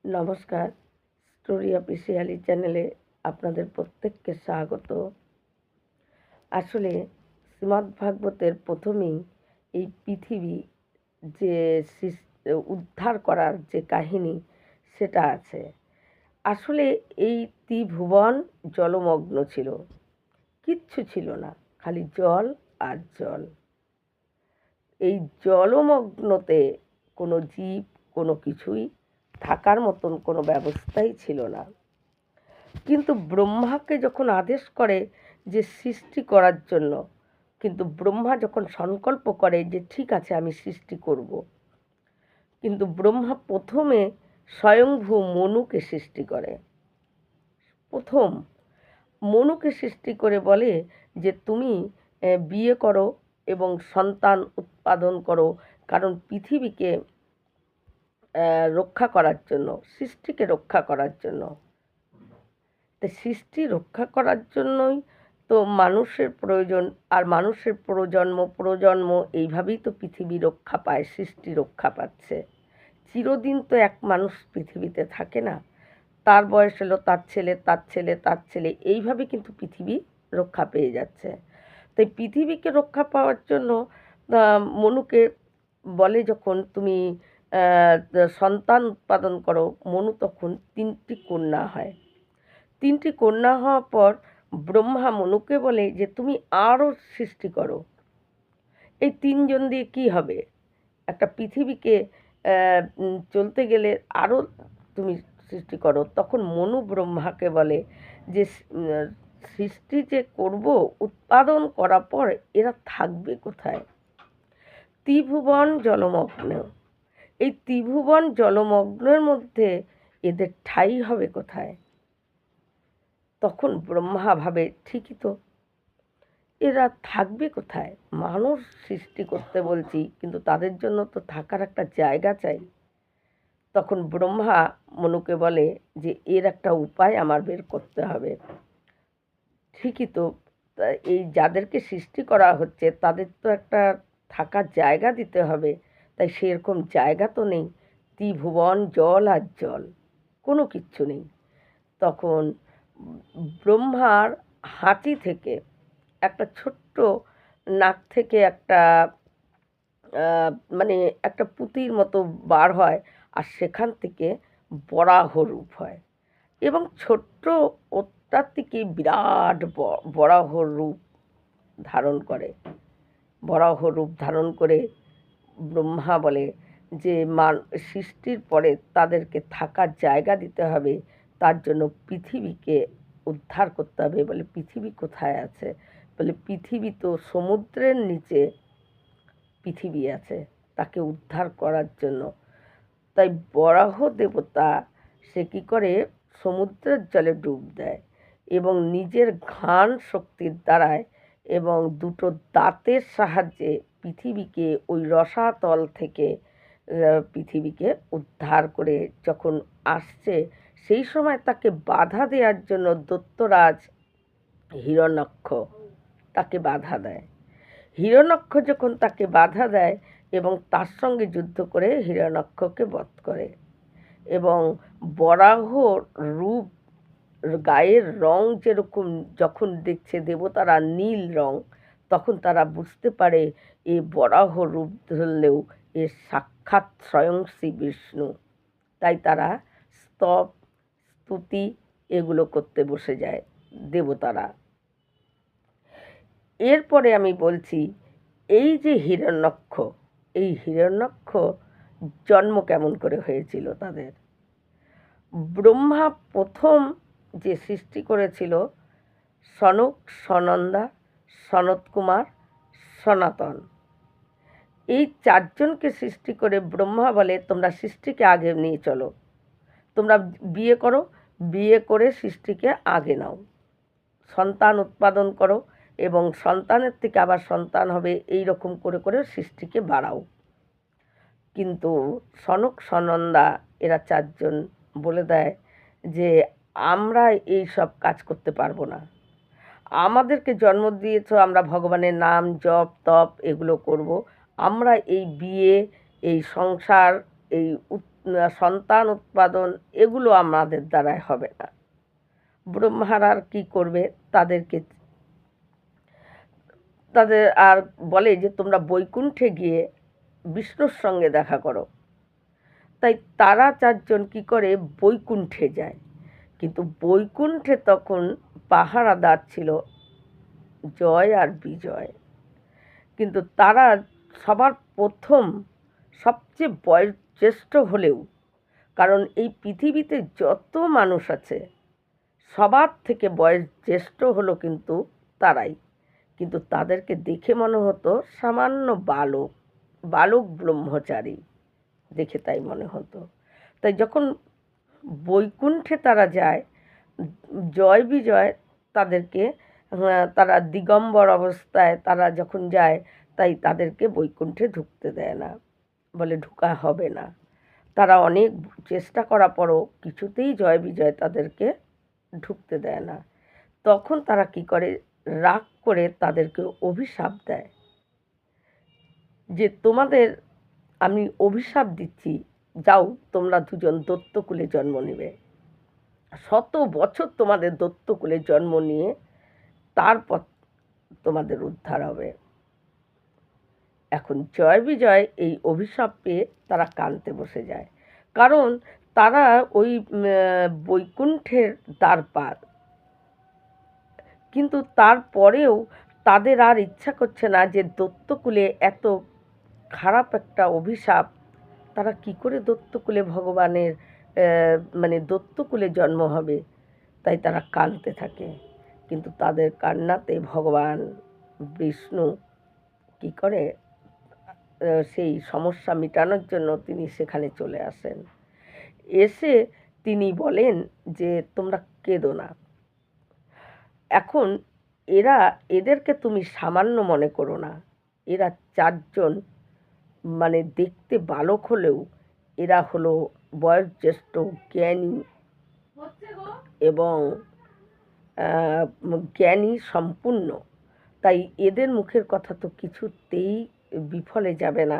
নমস্কার। Story officially চ্যানেলে আপনাদের প্রত্যেককে স্বাগত। আসলে শ্রীমদ্ভাগবতের প্রথমেই এই পৃথিবী যে উদ্ধার করার যে কাহিনী সেটা আছে। আসলে এই ত্রিভুবন জলমগ্ন ছিল, কিচ্ছু ছিল না, খালি জল আর জল। এই জলমগ্নতে কোনো জীব, কোনো কিছুই থাকার মতন কোনো ব্যবস্থাই ছিল না। কিন্তু ব্রহ্মাকে যখন আদেশ করে যে সৃষ্টি করার জন্য, কিন্তু ব্রহ্মা যখন সংকল্প করে যে ঠিক আছে আমি সৃষ্টি করব, কিন্তু ব্রহ্মা প্রথমে স্বয়ংভূ মনুকে সৃষ্টি করে। প্রথম মনুকে সৃষ্টি করে বলে যে তুমি বিয়ে করো এবং সন্তান উৎপাদন করো, কারণ পৃথিবীকে রক্ষা করার জন্য, সৃষ্টিকে রক্ষা করার জন্য। তাই সৃষ্টি রক্ষা করার জন্যই তো মানুষের প্রয়োজন, আর মানুষের প্রজন্ম এইভাবেই তো পৃথিবী রক্ষা পায়, সৃষ্টি রক্ষা পাচ্ছে। চিরদিন তো এক মানুষ পৃথিবীতে থাকে না, তার বয়স হলো তার ছেলে, তার ছেলে, তার ছেলে, এইভাবে কিন্তু পৃথিবী রক্ষা পেয়ে যাচ্ছে। তাই পৃথিবীকে রক্ষা পাওয়ার জন্য মনুকে বলে যখন তুমি সন্তান উৎপাদন করো, মনু তখন 3টি কন্যা হয়। 3টি কন্যা হওয়ার পর ব্রহ্মা মনুকে বলে যে তুমি আরও সৃষ্টি করো। এই 3জন দিয়ে কী হবে? একটা পৃথিবীকে চলতে গেলে আরও তুমি সৃষ্টি করো। তখন মনু ব্রহ্মাকে বলে যে সৃষ্টি যে করব, উৎপাদন করার পর এরা থাকবে কোথায়? ত্রিভুবন জলমগ্ন। এই ত্রিভুবন জলমগ্নের মধ্যে এদের ঠাঁই হবে কোথায়? তখন ব্রহ্মা ভাবে ঠিকই তো, এরা থাকবে কোথায়? মানুষ সৃষ্টি করতে বলছি, কিন্তু তাদের জন্য তো থাকার একটা জায়গা চাই। তখন ব্রহ্মা মনুকে বলে যে এর একটা উপায় আমার বের করতে হবে। ঠিকই তো, এই যাদেরকে সৃষ্টি করা হচ্ছে তাদের তো একটা থাকার জায়গা দিতে হবে। তাই সেরকম জায়গা তো নেই, ত্রিভুবন জল আর জল, কোনো কিচ্ছু নেই। তখন ব্রহ্মার হাঁচি থেকে, একটা ছোট্ট নাক থেকে একটা মানে একটা পুঁতির মতো বার হয়, আর সেখান থেকে বরাহ রূপ হয় এবং ছোট্ট ওটার থেকে বিরাট বরাহ রূপ ধারণ করে। বরাহ রূপ ধারণ করে ব্রহ্মা বলে যে সৃষ্টির পরে তাদেরকে থাকার জায়গা দিতে হবে, তার জন্য পৃথিবীকে উদ্ধার করতে হবে। বলে পৃথিবী কোথায় আছে? বলে পৃথিবী তো সমুদ্রের নিচে পৃথিবী আছে, তাকে উদ্ধার করার জন্য। তাই বরাহ দেবতা সে কী করে, সমুদ্রের জলে ডুব দেয় এবং নিজের ঘ্রাণ শক্তির দ্বারায় এবং দুটো দাঁতের সাহায্যে পৃথিবীকে ওই রসাতল থেকে পৃথিবীকে উদ্ধার করে যখন আসছে, সেই সময় তাকে বাধা দেওয়ার জন্য দৈত্যরাজ হিরণ্যাক্ষ তাকে বাধা দেয়। হিরণ্যাক্ষ যখন তাকে বাধা দেয় এবং তার সঙ্গে যুদ্ধ করে হিরণ্যাক্ষকে বধ করে, এবং বরাহ রূপ, গায়ের রং যেরকম যখন দেখছে দেবতারা নীল রং, তখন তারা বুঝতে পারে এ বরাহ রূপ ধরলেও এ সাক্ষাৎ স্বয়ং শ্রী বিষ্ণু। তাই তারা স্তব, স্তুতি এগুলো করতে বসে যায় দেবতারা। এরপরে আমি বলছি, এই যে হিরণ্যাক্ষ, এই হিরণ্যাক্ষ জন্ম কেমন করে হয়েছিল তাদের? ব্রহ্মা প্রথম যে সৃষ্টি করেছিল সনক, সনন্দা, সনত কুমার, সনাতন, এই 4জনকে সৃষ্টি করে ব্রহ্মা বলে তোমরা সৃষ্টিকে আগে নিয়ে চলো, তোমরা বিয়ে করো, বিয়ে করে সৃষ্টিকে আগে নাও, সন্তান উৎপাদন করো এবং সন্তানের থেকে আবার সন্তান হবে, এই রকম করে করে সৃষ্টিকে বাড়াও। কিন্তু সনক, সনন্দা এরা 4জন বলে দেয় যে আমরা এই সব কাজ করতে পারবো না, আমাদেরকে জন্ম দিয়েছ, আমরা ভগবানের নাম জপ তপ এগুলো করব, আমরা এই বিয়ে, এই সংসার, এই সন্তান উৎপাদন এগুলো আমাদের দ্বারাই হবে না। ব্রহ্মার আর কী করবে, তাদের আর বলে যে তোমরা বৈকুণ্ঠে গিয়ে বিষ্ণুর সঙ্গে দেখা করো। তাই তারা চারজন কী করে, বৈকুণ্ঠে যায়। কিন্তু বৈকুণ্ঠে তখন পাহারাদার ছিল জয় আর বিজয়। কিন্তু তারা সবার প্রথম সবচেয়ে বয়োজ্যেষ্ঠ হলেও, কারণ এই পৃথিবীতে যত মানুষ আছে সবার থেকে বয়োজ্যেষ্ঠ হলো কিন্তু তারাই। কিন্তু তাদেরকে দেখে মনে হতো সামান্য বালক ব্রহ্মচারী, দেখে তাই মনে হতো। তাই যখন বৈকুণ্ঠে তারা যায়, জয় বিজয় তাদেরকে, তারা দিগম্বর অবস্থায় তারা যখন যায়, তাই তাদেরকে বৈকুণ্ঠে ঢুকতে দেয় না, বলে ঢুকা হবে না। তারা অনেক চেষ্টা করার পরও কিছুতেই জয় বিজয় তাদেরকে ঢুকতে দেয় না। তখন তারা কি করে, রাগ করে তাদেরকে অভিশাপ দেয় যে তোমাদের আমি অভিশাপ দিচ্ছি, যাও তোমরা দুজন দত্তকুলে জন্ম নেবে, 100 বছর তোমাদের দত্তকুলে জন্ম নিয়ে তারপর তোমাদের উদ্ধার হবে। এখন জয় বিজয় এই অভিশাপ পেয়ে তারা কাঁদতে বসে যায়, কারণ তারা ওই বৈকুণ্ঠের দ্বার পার। কিন্তু তারপরেও তাদের আর ইচ্ছা করছে না যে দত্তকুলে এত খারাপ একটা অভিশাপ, তারা কি করে দত্তকুলে ভগবানের দত্তকুলে জন্ম হবে। তাই তারা কাঁদতে থাকে। কিন্তু তাদের কান্নাতে ভগবান বিষ্ণু কি করে, সেই সমস্যা মেটানোর জন্য তিনি সেখানে চলে আসেন। এসে তিনি বলেন যে তোমরা কেঁদো না। এখন এদেরকে তুমি সামান্য মনে করো না। এরা চারজন দেখতে বালক হলেও এরা হলো বয়োজ্যেষ্ঠ, জ্ঞানী এবং জ্ঞানী সম্পূর্ণ। তাই এদের মুখের কথা তো কিছুতেই বিফলে যাবে না।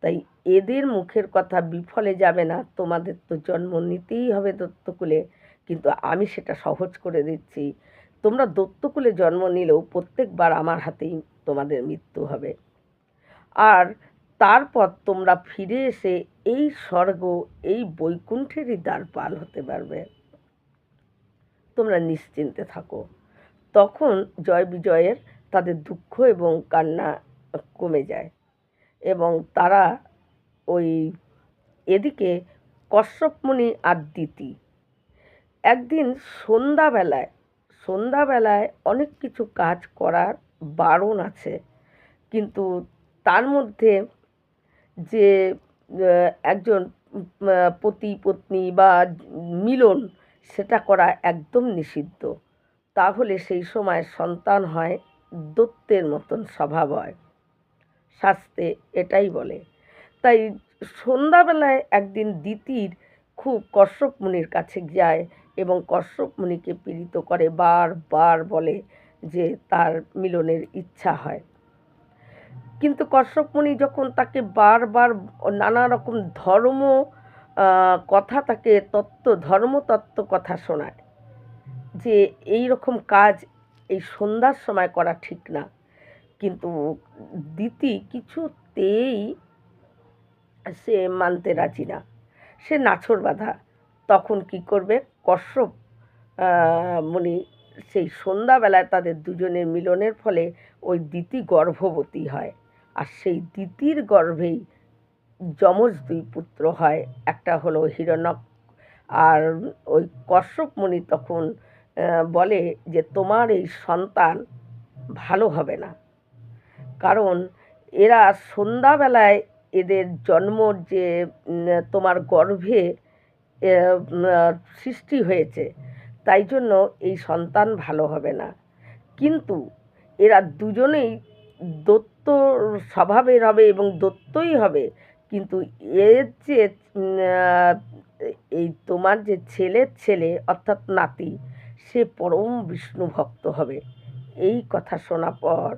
তাই এদের মুখের কথা বিফলে যাবে না। তোমাদের তো জন্ম নিতেই হবে দত্তকুলে, কিন্তু আমি সেটা সহজ করে দিচ্ছি। তোমরা দত্তকুলে জন্ম নিলেও প্রত্যেকবার আমার হাতেই তোমাদের মৃত্যু হবে। আর তারপর তোমরা ফিরে এসে এই স্বর্গ, এই বৈকুণ্ঠেরই দ্বারপাল হতে পারবে। তোমরা নিশ্চিন্তে থাকো। তখন জয় বিজয়ের তাদের দুঃখ এবং কান্না কমে যায় এবং তারা এদিকে কশ্যপ মুনি আর দিতি একদিন সন্ধ্যাবেলায় অনেক কিছু কাজ করার বারণ আছে, কিন্তু তার মধ্যে যে একজন পতি পত্নী বা মিলন, সেটা করা একদম নিষিদ্ধ। তাহলে সেই সময় সন্তান হয়, দৈত্যের মতন স্বভাব হয়, শাস্ত্রে এটাই বলে। তাই সন্ধ্যাবেলায় একদিন দিতির খুব কশ্যপ মুনির কাছে যায় এবং কশ্যপ মুনিকে পীড়িত করে, বারবার বলে যে তার মিলনের ইচ্ছা হয়। কিন্তু কশ্যপ মুনি যখন তাকে বারবার নানা রকম ধর্মতত্ত্ব কথা শোনায় যে এই রকম কাজ এই সন্ধ্যার সময় করা ঠিক না, কিন্তু দিতি কিছুতেই সে মানতে রাজি না, সে নাছোড়বাঁধা। তখন কি করবে, কশ্যপ মুনি সেই সন্ধ্যাবেলায় তাদের দুজনের মিলনের ফলে ওই দিতি গর্ভবতী হয়, আর সেই দিতির গর্ভেই যমজ 2 পুত্র হয়। একটা হলো হিরণ্যক, আর ওই কশ্যপ মুনি তখন বলে যে তোমার এই সন্তান ভালো হবে না, কারণ এরা সন্ধ্যাবেলায় এদের জন্ম যে তোমার গর্ভে সৃষ্টি হয়েছে, তাই জন্য এই সন্তান ভালো হবে না। কিন্তু এরা দুজনেই দৈত্য স্বভাবের হবে এবং দৈত্যই হবে, কিন্তু এর যে এই তোমার যে ছেলের ছেলে অর্থাৎ নাতি, সে পরম বিষ্ণু ভক্ত হবে। এই কথা শোনার পর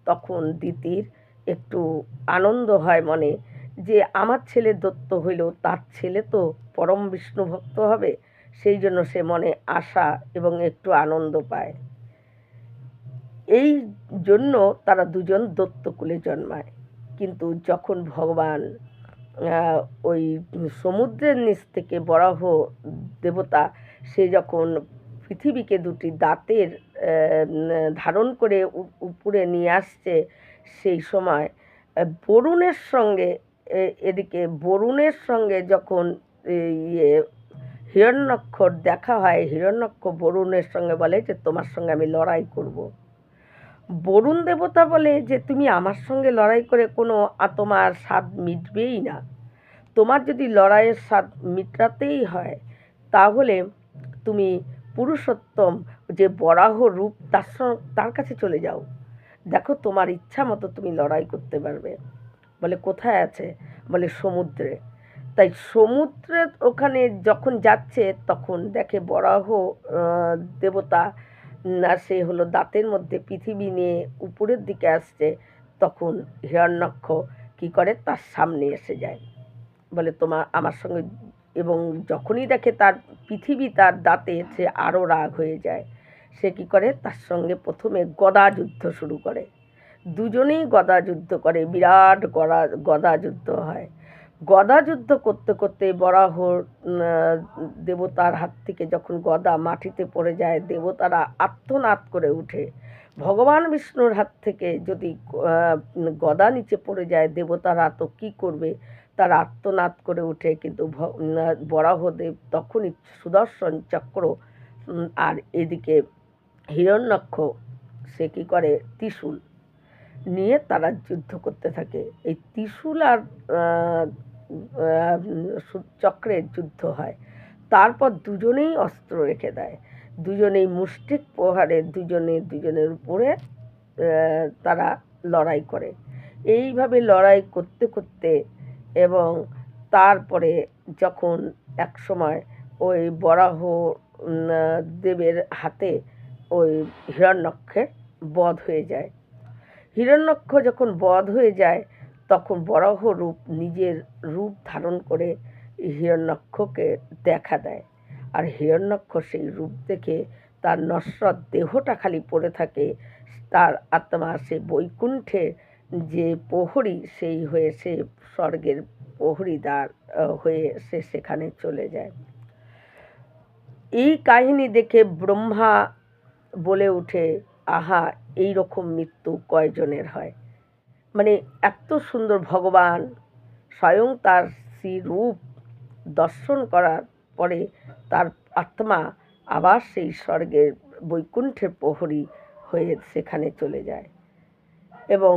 তখন দিতির একটু আনন্দ হয় মনে, যে আমার ছেলে দত্ত হইল, তার ছেলে তো পরম বিষ্ণু ভক্ত হবে, সেই জন্য সে মনে আশা এবং একটু আনন্দ পায়। এই জন্য তারা দুজন দত্তকুলে জন্মায়। কিন্তু যখন ভগবান ওই সমুদ্রের নিচ থেকে বরাহ দেবতা সে যখন পৃথিবীকে দুটি দাঁতের ধারণ করে উপরে নিয়ে আসছে, সেই সময় বরুণের সঙ্গে এদিকে বরুণের সঙ্গে যখন ইয়ে হিরণ্যক্ষর দেখা হয়, হিরণ্যক্ষ বরুণের সঙ্গে বলে যে তোমার সঙ্গে আমি লড়াই করব। বরুণ দেবতা বলে যে তুমি আমার সঙ্গে লড়াই করে কোনো তোমার স্বাদ মিটবেই না। তোমার যদি লড়াইয়ের স্বাদ মিটাতেই হয় তাহলে তুমি পুরুষোত্তম যে বরাহ রূপ তার কাছে চলে যাও, দেখো তোমার ইচ্ছা মতো তুমি লড়াই করতে পারবে। বলে কোথায় আছে? বলে সমুদ্রে। তাই সমুদ্রে ওখানে যখন যাচ্ছে তখন দেখে বরাহ দেবতা সে হলো দাঁতের মধ্যে পৃথিবী নিয়ে উপরের দিকে আসছে। তখন হিরণ্যাক্ষ কী করে, তার সামনে এসে যায়, বলে তোমার আমার সঙ্গে, এবং যখনই দেখে তার পৃথিবী তার দাঁতে, সে আরও রাগ হয়ে যায়। সে কী করে, তার সঙ্গে প্রথমে গদা যুদ্ধ শুরু করে। দুজনেই গদা যুদ্ধ করে, বিরাট গদা যুদ্ধ হয়। গদা যুদ্ধ করতে করতে বরাহ দেবতার হাত থেকে যখন গদা মাটিতে পড়ে যায়, দেবতারা আর্তনাদ করে উঠে। ভগবান বিষ্ণুর হাত থেকে যদি গদা নিচে পড়ে যায়, দেবতারা তো কী করবে, তারা আর্তনাদ করে উঠে। কিন্তু বরাহদেব তখনই সুদর্শন চক্র আর এদিকে হিরণ্যাক্ষ সে কী করে, ত্রিশূল নিয়ে তারা যুদ্ধ করতে থাকে। এই ত্রিশূল আর চক্রের যুদ্ধ হয়। তারপর দুজনেই অস্ত্র রেখে দেয়, দুজনেই মুষ্টিক প্রহারে দুজনের উপরে তারা লড়াই করে। এইভাবে লড়াই করতে করতে এবং তারপরে যখন এক সময় ওই বরাহ দেবের হাতে ওই হিরণ্যক্ষের বধ হয়ে যায়। হিরণ্যক্ষ যখন বধ হয়ে যায় তখন বরাহ রূপ নিজের রূপ ধারণ করে হিরণ্যক্ষকে দেখা দেয়। আর হিরণ্যক্ষ সেই রূপ দেখে তার নশ্বর দেহটা খালি পড়ে থাকে, তার আত্মা সে বৈকুণ্ঠে যে প্রহরী সেই হয়ে সে স্বর্গের প্রহরীদার হয়ে সে সেখানে চলে যায়। এই কাহিনী দেখে ব্রহ্মা বলে ওঠে, আহা, এই রকম মৃত্যু কয়জনের হয়। মানে এত সুন্দর ভগবান স্বয়ং তার শ্রী রূপ দর্শন করার পরে তার আত্মা আবার সেই স্বর্গের বৈকুণ্ঠের প্রহরী হয়ে সেখানে চলে যায়। এবং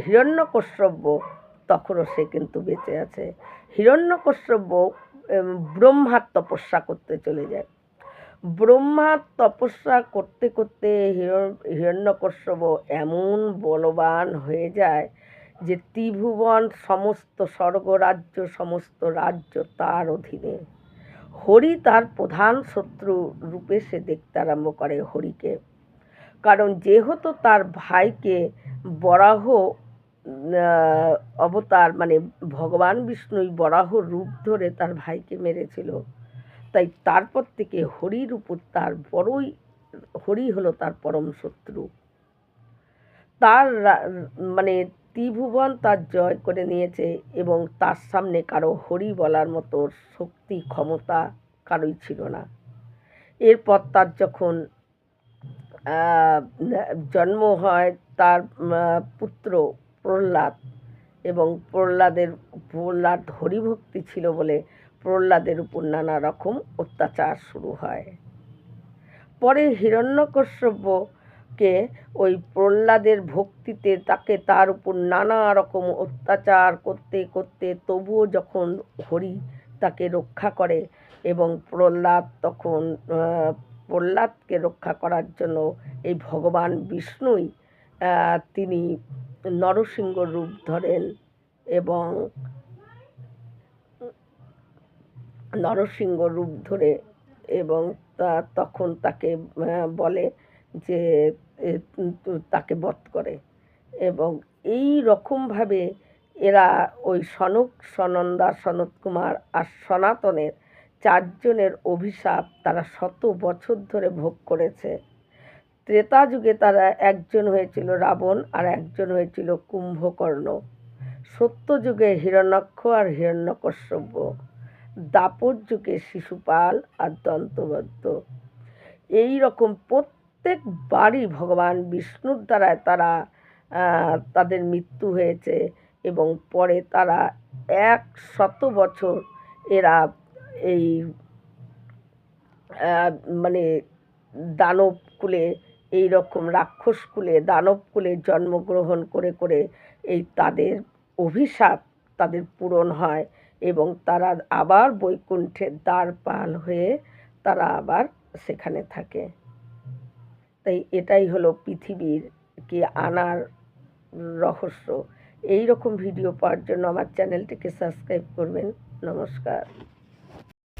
হিরণ্যকশ্যপ তখনও সে কিন্তু বেঁচে আছে। হিরণ্যকশ্যপ ব্রহ্মার তপস্যা করতে চলে যায়। ব্রহ্মার তপস্যা করতে করতে হিরণ্যকশ্যপ এমন বলবান হয়ে যায় যে ত্রিভুবন সমস্ত স্বর্গরাজ্য সমস্ত রাজ্য তার অধীনে। হরি তার প্রধান শত্রু রূপে সে দেখতে আরম্ভ করে হরিকে। কারণ যেহেতু তার ভাইকে বরাহ অবতার মানে ভগবান বিষ্ণুই বরাহ রূপ ধরে তার ভাইকে মেরেছিল, তাই তারপর থেকে হরির উপর তার বড়ই, হরি হলো তার পরম শত্রু। তার মানে ত্রিভুবন তার জয় করে নিয়েছে এবং তার সামনে কারো হরি বলার মতো শক্তি ক্ষমতা কারোই ছিল না। এরপর তার যখন জন্ম হয় তার পুত্র প্রহ্লাদ, এবং প্রহ্লাদ হরিভক্তি ছিল বলে প্রহ্লাদের উপর নানা রকম অত্যাচার শুরু হয়। পরে হিরণ্যকশ্যপকে ওই প্রহ্লাদের ভক্তিতে তাকে তার উপর নানা রকম অত্যাচার করতে করতে তবুও যখন হরি তাকে রক্ষা করে, এবং প্রহ্লাদকে রক্ষা করার জন্য এই ভগবান বিষ্ণুই তিনি নরসিংহ রূপ ধরেন, এবং নরসিংহ রূপ ধরে এবং তখন তাকে বলে যে তাকে বধ করে। এবং এই রকমভাবে এরা ওই সনক, সনন্দা, সনৎকুমার আর সনাতনের 4 জনের অভিশাপ তারা শত বছর ধরে ভোগ করেছে। ত্রেতা যুগে তারা একজন হয়েছিল রাবণ আর একজন হয়েছিল কুম্ভকর্ণ। সত্য যুগে হিরণ্যাক্ষ আর হিরণ্যকশ্যপ। দ্বাপর যুগে শিশুপাল আর দন্তবদ্ধ। এই রকম প্রত্যেকবারই ভগবান বিষ্ণুর দ্বারায় তারা তাদের মৃত্যু হয়েছে এবং পরে তারা 100 বছর এরা এই মানে দানব কুলে, এই রকম রাক্ষস কুলে, দানব কুলে জন্মগ্রহণ করে করে এই তাদের অভিশাপ তাদের পূরণ হয় এবং তারা আবার বৈকুণ্ঠের দ্বারপাল হয়ে তারা আবার সেখানে থাকে। তাই এটাই হলো পৃথিবীর কি আনার রহস্য। এই রকম ভিডিও পাওয়ার জন্য আমার চ্যানেলটিকে সাবস্ক্রাইব করবেন। নমস্কার।